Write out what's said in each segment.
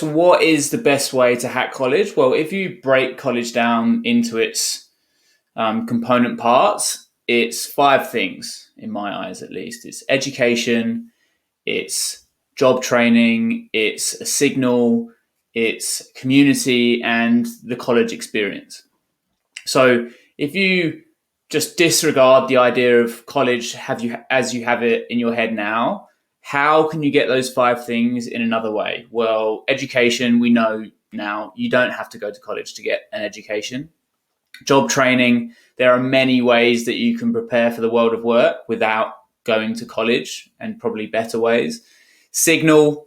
So what is the best way to hack college? Well, if you break college down into its component parts, it's five things, in my eyes at least. It's education, it's job training, it's a signal, it's community, and the college experience. So if you just disregard the idea of college as you have it in your head now, how can you get those five things in another way? Well, education, we know now you don't have to go to college to get an education. Job training, there are many ways that you can prepare for the world of work without going to college, and probably better ways. Signal,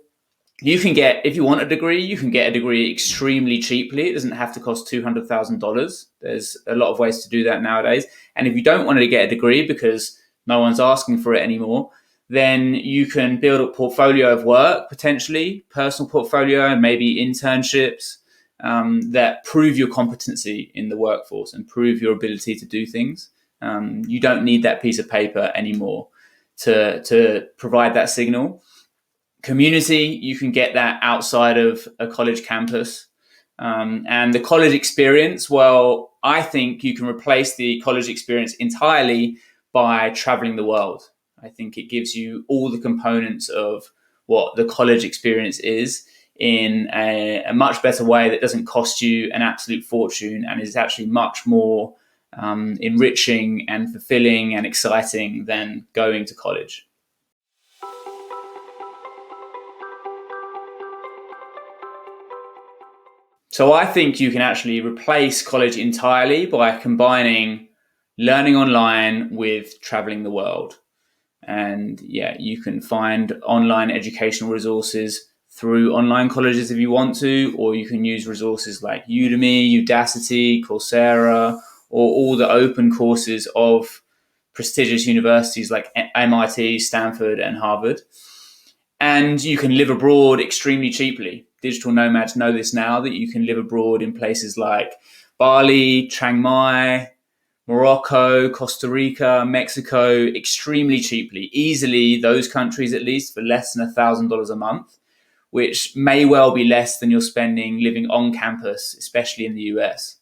you can get, if you want a degree, you can get a degree extremely cheaply. It doesn't have to cost $200,000. There's a lot of ways to do that nowadays. And if you don't want to get a degree because no one's asking for it anymore, then you can build a portfolio of work, potentially personal portfolio and maybe internships that prove your competency in the workforce and prove your ability to do things. You don't need that piece of paper anymore to provide that signal. Community, you can get that outside of a college campus. And the college experience, well, I think you can replace the college experience entirely by traveling the world. I think it gives you all the components of what the college experience is in a much better way that doesn't cost you an absolute fortune and is actually much more enriching and fulfilling and exciting than going to college. So I think you can actually replace college entirely by combining learning online with traveling the world. And yeah, you can find online educational resources through online colleges if you want to, or you can use resources like Udemy, Udacity, Coursera, or all the open courses of prestigious universities like MIT, Stanford, and Harvard. And you can live abroad extremely cheaply. Digital nomads know this now, that you can live abroad in places like Bali, Chiang Mai, Morocco, Costa Rica, Mexico, extremely cheaply. Easily, those countries at least, for less than $1,000 a month, which may well be less than you're spending living on campus, especially in the US.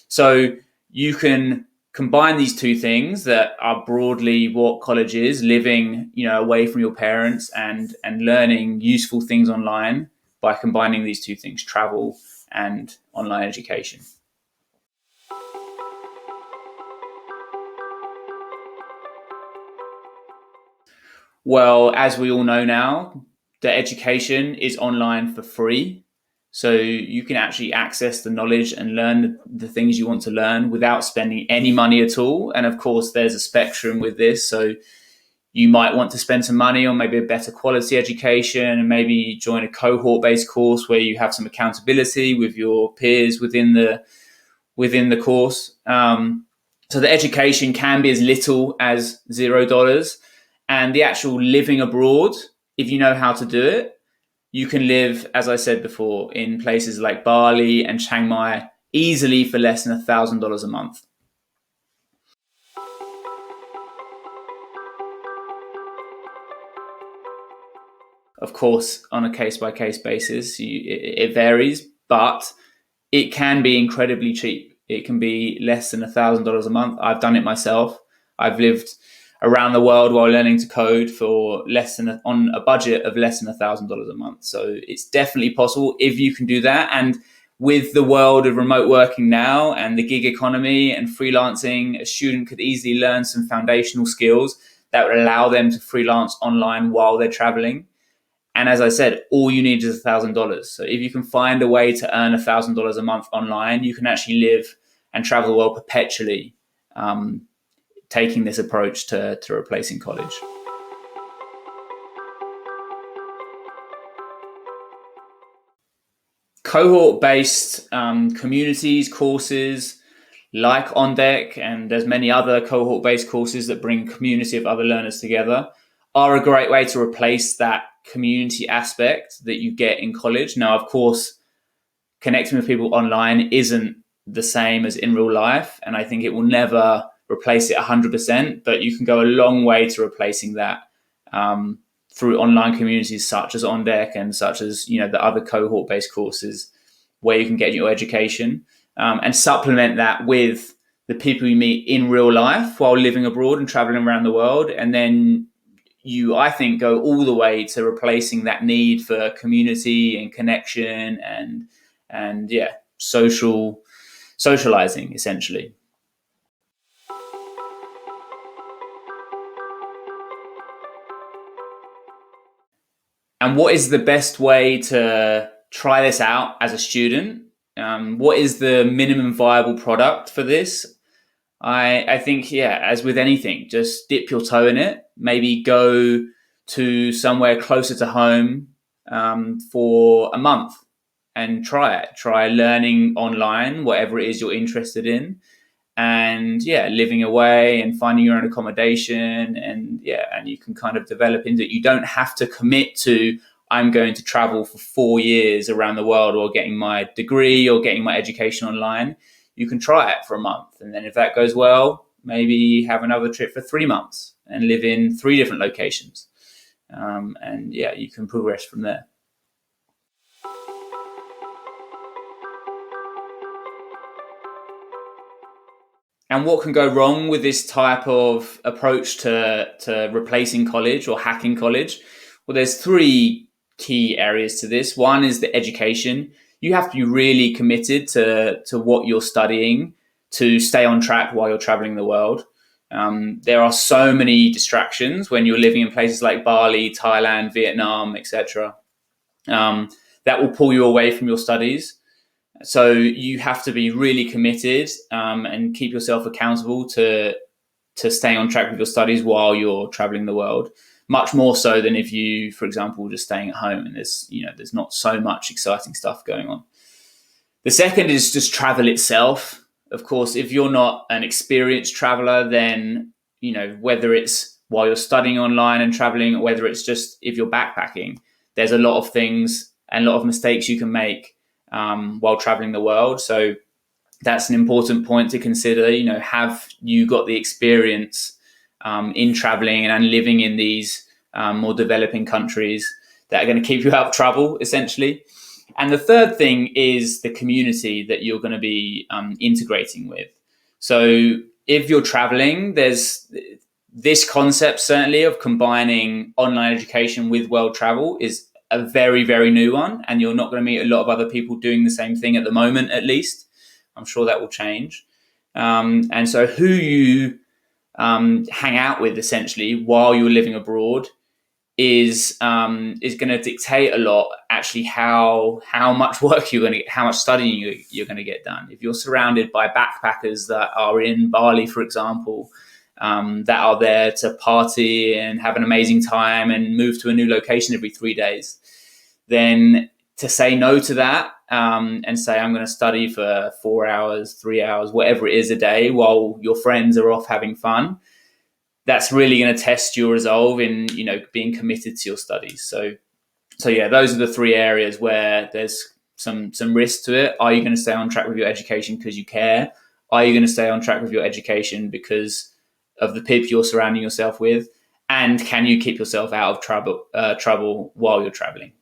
So you can combine these two things that are broadly what college is, living, away from your parents and learning useful things online by combining these two things, travel and online education. Well, as we all know now, the education is online for free. So you can actually access the knowledge and learn the things you want to learn without spending any money at all. And of course, there's a spectrum with this. So you might want to spend some money on maybe a better quality education and maybe join a cohort-based course where you have some accountability with your peers within the course. So the education can be as little as $0. And the actual living abroad, if you know how to do it, you can live, as I said before, in places like Bali and Chiang Mai easily for less than $1,000 a month. Of course, on a case-by-case basis, it varies, but it can be incredibly cheap. It can be less than $1,000 a month. I've done it myself. I've lived around the world while learning to code for on a budget of less than $1,000 a month. So it's definitely possible if you can do that. And with the world of remote working now and the gig economy and freelancing, a student could easily learn some foundational skills that would allow them to freelance online while they're traveling. And as I said, all you need is $1,000. So if you can find a way to earn $1,000 a month online, you can actually live and travel the world perpetually, taking this approach to replacing college. Cohort-based communities, courses like On Deck, and there's many other cohort-based courses that bring a community of other learners together, are a great way to replace that community aspect that you get in college. Now, of course, connecting with people online isn't the same as in real life, and I think it will never replace it 100%, but you can go a long way to replacing that through online communities such as On Deck and such as the other cohort-based courses where you can get your education, and supplement that with the people you meet in real life while living abroad and traveling around the world. And then you, I think, go all the way to replacing that need for community and connection and socializing, essentially. And what is the best way to try this out as a student? What is the minimum viable product for this? I think, as with anything, just dip your toe in it. Maybe go to somewhere closer to home for a month and try it. Try learning online, whatever it is you're interested in, and living away and finding your own accommodation, and you can kind of develop into it. You don't have to commit to, I'm going to travel for 4 years around the world or getting my degree or getting my education online. You can try it for a month, and then if that goes well, maybe have another trip for 3 months and live in 3 different locations. You can progress from there. And what can go wrong with this type of approach to replacing college or hacking college? Well, there's 3 key areas to this. One is the education. You have to be really committed to what you're studying to stay on track while you're traveling the world. There are so many distractions when you're living in places like Bali, Thailand, Vietnam, etc. That will pull you away from your studies. So you have to be really committed and keep yourself accountable to stay on track with your studies while you're traveling the world. Much more so than if you, for example, just staying at home and there's not so much exciting stuff going on. The second is just travel itself. Of course, if you're not an experienced traveler, then whether it's while you're studying online and traveling, or whether it's just if you're backpacking, there's a lot of things and a lot of mistakes you can make while traveling the world. So that's an important point to consider. Have you got the experience in traveling and living in these more developing countries that are going to keep you out of trouble, essentially? And the third thing is the community that you're going to be integrating with. So if you're traveling, there's this concept certainly of combining online education with world travel is a very, very new one. And you're not going to meet a lot of other people doing the same thing at the moment, at least. I'm sure that will change. And so who you hang out with, essentially, while you're living abroad is going to dictate a lot, actually, how much work you're going to get, how much studying you're going to get done. If you're surrounded by backpackers that are in Bali, for example, that are there to party and have an amazing time and move to a new location every 3 days, then to say no to that and say, I'm going to study for 4 hours, 3 hours, whatever it is a day while your friends are off having fun, that's really going to test your resolve in, being committed to your studies. So those are the 3 areas where there's some risk to it. Are you going to stay on track with your education because you care? Are you going to stay on track with your education because of the people you're surrounding yourself with? And can you keep yourself out of trouble while you're traveling?